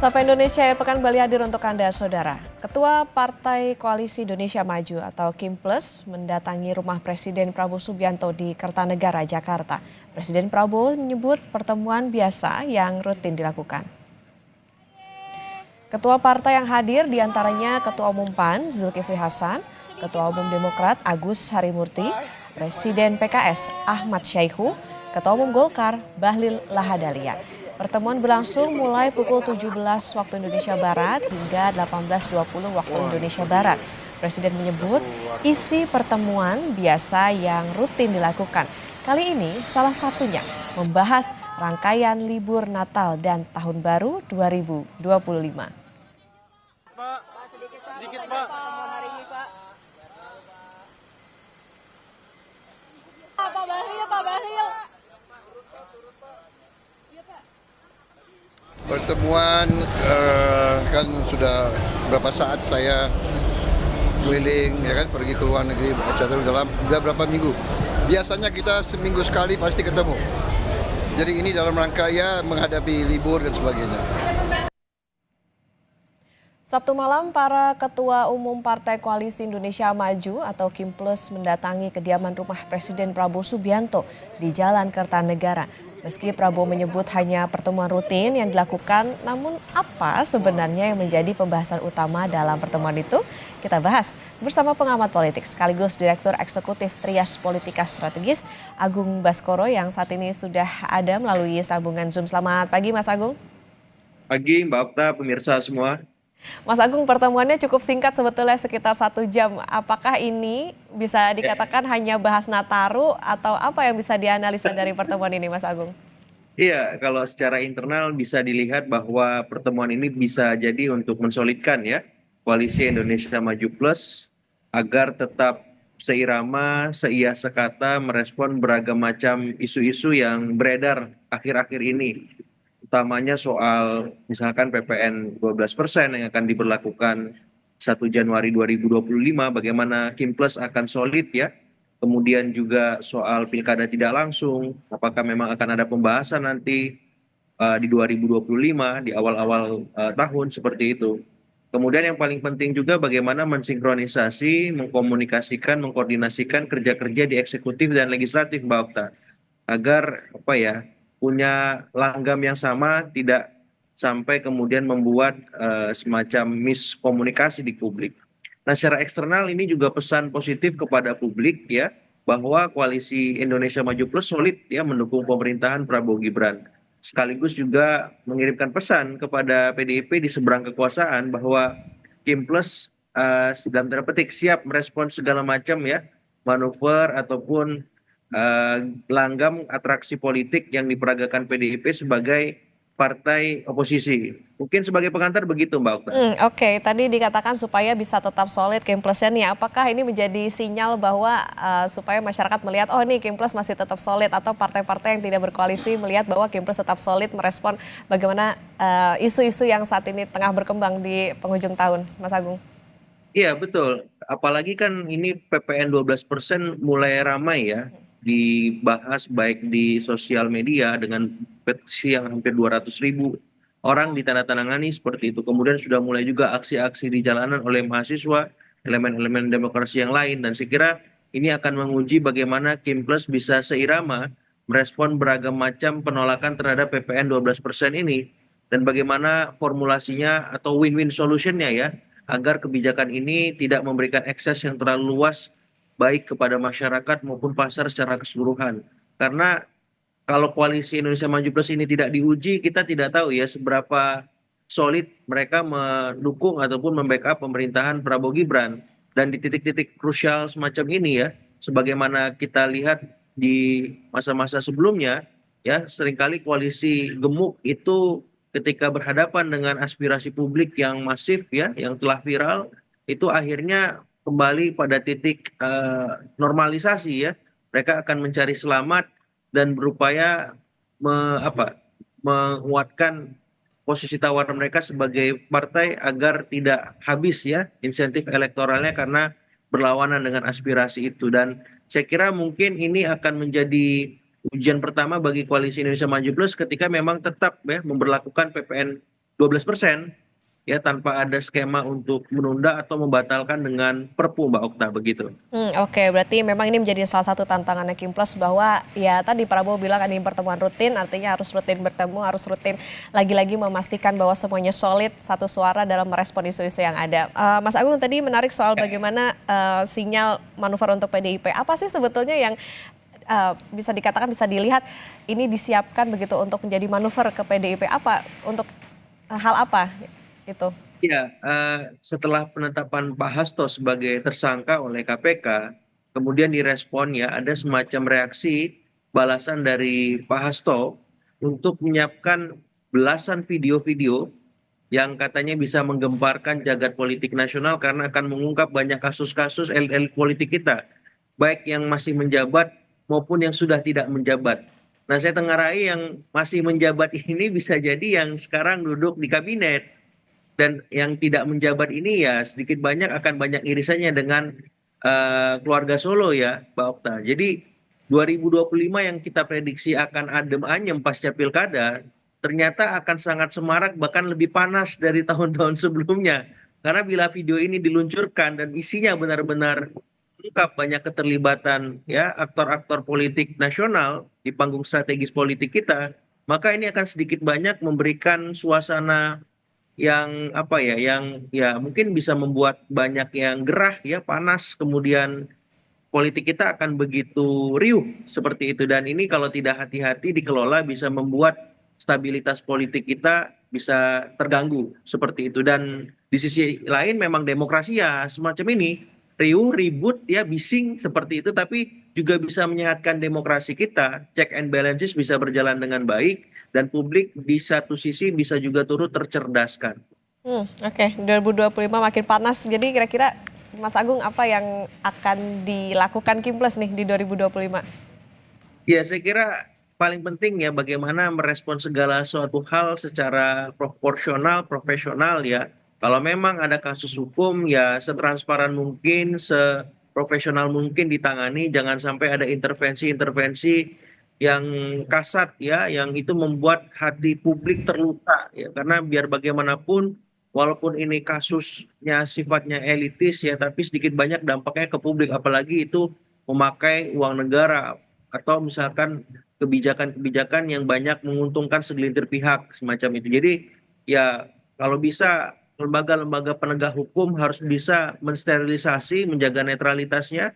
Sapa Indonesia Air Pekan kembali hadir untuk Anda, Saudara. Ketua Partai Koalisi Indonesia Maju atau Kim Plus mendatangi rumah Presiden Prabowo Subianto di Kertanegara, Jakarta. Presiden Prabowo menyebut pertemuan biasa yang rutin dilakukan. Ketua partai yang hadir diantaranya Ketua Umum PAN Zulkifli Hasan, Ketua Umum Demokrat Agus Harimurti, Presiden PKS Ahmad Syaihu, Ketua Umum Golkar Bahlil Lahadalia. Pertemuan berlangsung mulai pukul 17 waktu Indonesia Barat hingga 18.20 waktu Indonesia Barat. Presiden menyebut isi pertemuan biasa yang rutin dilakukan. Kali ini salah satunya membahas rangkaian libur Natal dan Tahun Baru 2025. Pak, sedikit Pak. Pak Bahlil. Pertemuan kan sudah berapa saat saya keliling ya kan, pergi ke luar negeri, udah berapa minggu. Biasanya kita seminggu sekali pasti ketemu. Jadi ini dalam rangka ya menghadapi libur dan sebagainya. Sabtu malam, para Ketua Umum Partai Koalisi Indonesia Maju atau Kim Plus mendatangi kediaman rumah Presiden Prabowo Subianto di Jalan Kertanegara. Meski Prabowo menyebut hanya pertemuan rutin yang dilakukan, namun apa sebenarnya yang menjadi pembahasan utama dalam pertemuan itu? Kita bahas bersama pengamat politik sekaligus Direktur Eksekutif Trias Politika Strategis Agung Baskoro yang saat ini sudah ada melalui sambungan Zoom. Selamat pagi Mas Agung. Pagi Mbak Okta, pemirsa semua. Mas Agung, pertemuannya cukup singkat sebetulnya sekitar 1 jam. Apakah ini bisa dikatakan hanya bahas Nataru atau apa yang bisa dianalisa dari pertemuan ini Mas Agung? Iya, kalau secara internal bisa dilihat bahwa pertemuan ini bisa jadi untuk mensolidkan ya Koalisi Indonesia Maju Plus agar tetap seirama, seia sekata merespon beragam macam isu-isu yang beredar akhir-akhir ini. Utamanya soal misalkan PPN 12% yang akan diberlakukan 1 Januari 2025, bagaimana Kim Plus akan solid ya. Kemudian juga soal pilkada tidak langsung, apakah memang akan ada pembahasan nanti di 2025 di awal-awal tahun seperti itu. Kemudian yang paling penting juga bagaimana mensinkronisasi, mengkomunikasikan, mengkoordinasikan kerja-kerja di eksekutif dan legislatif Mbak Okta. Agar punya langgam yang sama, tidak sampai kemudian membuat semacam miskomunikasi di publik. Nah, secara eksternal ini juga pesan positif kepada publik ya, bahwa Koalisi Indonesia Maju Plus solid ya mendukung pemerintahan Prabowo Gibran. Sekaligus juga mengirimkan pesan kepada PDIP di seberang kekuasaan bahwa Kim Plus dalam tanda petik siap merespons segala macam ya manuver ataupun langgam atraksi politik yang diperagakan PDIP sebagai partai oposisi. Mungkin sebagai pengantar begitu Mbak Okta. Oke, tadi dikatakan supaya bisa tetap solid Kim Plusnya nih. Apakah ini menjadi sinyal bahwa supaya masyarakat melihat oh nih Kim Plus masih tetap solid, atau partai-partai yang tidak berkoalisi melihat bahwa Kim Plus tetap solid merespon bagaimana isu-isu yang saat ini tengah berkembang di penghujung tahun, Mas Agung? Iya betul, apalagi kan ini PPN 12% mulai ramai ya, dibahas baik di sosial media dengan petisi yang hampir 200.000 orang ditandatangani seperti itu. Kemudian sudah mulai juga aksi-aksi di jalanan oleh mahasiswa, elemen-elemen demokrasi yang lain. Dan saya kira ini akan menguji bagaimana Kim Plus bisa seirama merespon beragam macam penolakan terhadap PPN 12% ini. Dan bagaimana formulasinya atau win-win solutionnya ya, agar kebijakan ini tidak memberikan ekses yang terlalu luas baik kepada masyarakat maupun pasar secara keseluruhan. Karena kalau Koalisi Indonesia Maju Plus ini tidak diuji, kita tidak tahu ya seberapa solid mereka mendukung ataupun membackup pemerintahan Prabowo Gibran. Dan di titik-titik krusial semacam ini ya, sebagaimana kita lihat di masa-masa sebelumnya, ya seringkali koalisi gemuk itu ketika berhadapan dengan aspirasi publik yang masif ya, yang telah viral, itu akhirnya kembali pada titik normalisasi ya. Mereka akan mencari selamat dan berupaya menguatkan posisi tawar mereka sebagai partai agar tidak habis ya insentif elektoralnya karena berlawanan dengan aspirasi itu. Dan saya kira mungkin ini akan menjadi ujian pertama bagi Koalisi Indonesia Maju Plus ketika memang tetap ya memberlakukan PPN 12% ya tanpa ada skema untuk menunda atau membatalkan dengan Perpu Mbak Okta begitu. Oke, berarti memang ini menjadi salah satu tantangannya Kimplos bahwa ya tadi Prabowo bilang ada pertemuan rutin, artinya harus rutin bertemu, harus rutin lagi-lagi memastikan bahwa semuanya solid, satu suara dalam merespon isu-isu yang ada. Mas Agung tadi menarik soal bagaimana sinyal manuver untuk PDIP. Apa sih sebetulnya yang bisa dikatakan, bisa dilihat ini disiapkan begitu untuk menjadi manuver ke PDIP? Apa untuk hal apa itu? Ya, setelah penetapan Pak Hasto sebagai tersangka oleh KPK, kemudian direspon ya ada semacam reaksi balasan dari Pak Hasto untuk menyiapkan belasan video-video yang katanya bisa menggemparkan jagat politik nasional karena akan mengungkap banyak kasus-kasus elit-elit politik kita, baik yang masih menjabat maupun yang sudah tidak menjabat. Nah, saya tengarai yang masih menjabat ini bisa jadi yang sekarang duduk di kabinet. Dan yang tidak menjabat ini ya sedikit banyak akan banyak irisannya dengan keluarga Solo ya, Mbak Okta. Jadi 2025 yang kita prediksi akan adem ayem pasca pilkada, ternyata akan sangat semarak bahkan lebih panas dari tahun-tahun sebelumnya. Karena bila video ini diluncurkan dan isinya benar-benar mengungkap banyak keterlibatan ya aktor-aktor politik nasional di panggung strategis politik kita, maka ini akan sedikit banyak memberikan suasana yang apa ya, yang ya mungkin bisa membuat banyak yang gerah ya, panas, kemudian politik kita akan begitu riuh seperti itu. Dan ini kalau tidak hati-hati dikelola bisa membuat stabilitas politik kita bisa terganggu seperti itu. Dan di sisi lain memang demokrasi ya semacam ini, riuh, ribut ya, bising seperti itu, tapi juga bisa menyehatkan demokrasi kita, check and balances bisa berjalan dengan baik, dan publik di satu sisi bisa juga turut tercerdaskan. Oke, 2025 makin panas. Jadi kira-kira Mas Agung apa yang akan dilakukan Kimplos nih di 2025? Ya, saya kira paling penting ya bagaimana merespon segala suatu hal secara proporsional, profesional ya. Kalau memang ada kasus hukum ya setransparan mungkin, seprofesional mungkin ditangani, jangan sampai ada intervensi-intervensi yang kasat ya, yang itu membuat hati publik terluka ya. Karena biar bagaimanapun walaupun ini kasusnya sifatnya elitis ya, tapi sedikit banyak dampaknya ke publik, apalagi itu memakai uang negara atau misalkan kebijakan-kebijakan yang banyak menguntungkan segelintir pihak semacam itu. Jadi ya kalau bisa lembaga-lembaga penegak hukum harus bisa mensterilisasi, menjaga netralitasnya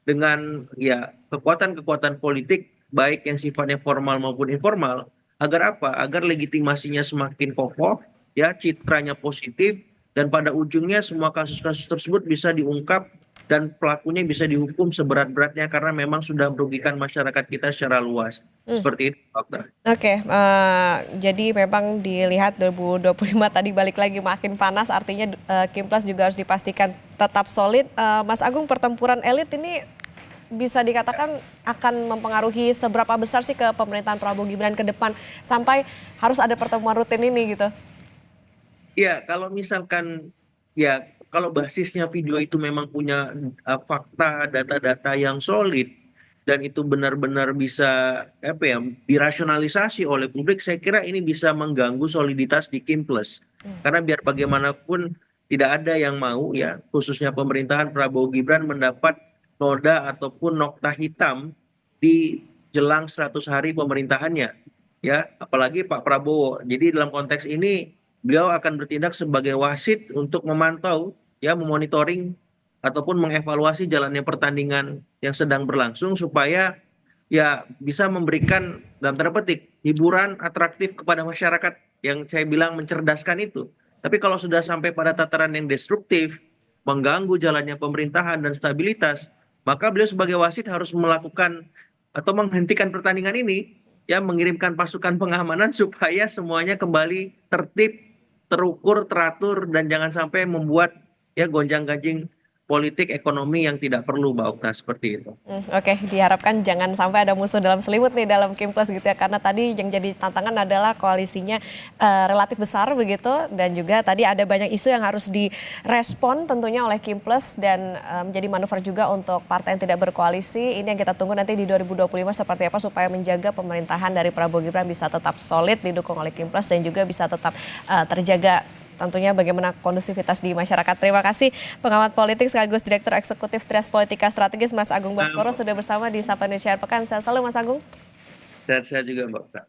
dengan ya kekuatan-kekuatan politik baik yang sifatnya formal maupun informal, agar apa? Agar legitimasinya semakin kokoh, ya citranya positif, dan pada ujungnya semua kasus-kasus tersebut bisa diungkap dan pelakunya bisa dihukum seberat-beratnya karena memang sudah merugikan masyarakat kita secara luas. Seperti itu, Dokter. Oke, jadi memang dilihat 2025 tadi balik lagi makin panas, artinya Kimplos juga harus dipastikan tetap solid. Mas Agung, pertempuran elit ini bisa dikatakan akan mempengaruhi seberapa besar sih ke pemerintahan Prabowo Gibran ke depan sampai harus ada pertemuan rutin ini gitu? Ya, kalau misalkan ya kalau basisnya video itu memang punya fakta, data-data yang solid dan itu benar-benar bisa apa ya dirasionalisasi oleh publik, saya kira ini bisa mengganggu soliditas di Kimplos. Karena biar bagaimanapun tidak ada yang mau ya, khususnya pemerintahan Prabowo Gibran mendapat noda ataupun nokta hitam di jelang 100 hari pemerintahannya. Ya, apalagi Pak Prabowo. Jadi dalam konteks ini beliau akan bertindak sebagai wasit untuk memantau, ya memonitoring ataupun mengevaluasi jalannya pertandingan yang sedang berlangsung supaya ya bisa memberikan dalam tanda petik hiburan atraktif kepada masyarakat yang saya bilang mencerdaskan itu. Tapi kalau sudah sampai pada tataran yang destruktif, mengganggu jalannya pemerintahan dan stabilitas, maka beliau sebagai wasit harus melakukan atau menghentikan pertandingan ini, ya mengirimkan pasukan pengamanan supaya semuanya kembali tertib, terukur, teratur, dan jangan sampai membuat ya gonjang-ganjing politik ekonomi yang tidak perlu, Mbak Okta, seperti itu. Oke, diharapkan jangan sampai ada musuh dalam selimut nih dalam Kim Plus gitu ya, karena tadi yang jadi tantangan adalah koalisinya relatif besar begitu, dan juga tadi ada banyak isu yang harus direspon tentunya oleh Kim Plus dan menjadi manuver juga untuk partai yang tidak berkoalisi. Ini yang kita tunggu nanti di 2025 seperti apa supaya menjaga pemerintahan dari Prabowo Gibran bisa tetap solid didukung oleh Kim Plus dan juga bisa tetap terjaga tentunya bagaimana kondusivitas di masyarakat. Terima kasih pengamat politik sekaligus Direktur Eksekutif Trias Politika Strategis Mas Agung Baskoro sudah bersama di Sapa Indonesia Pekan. Sehat selalu Mas Agung. Dan saya juga, Mbak Okta.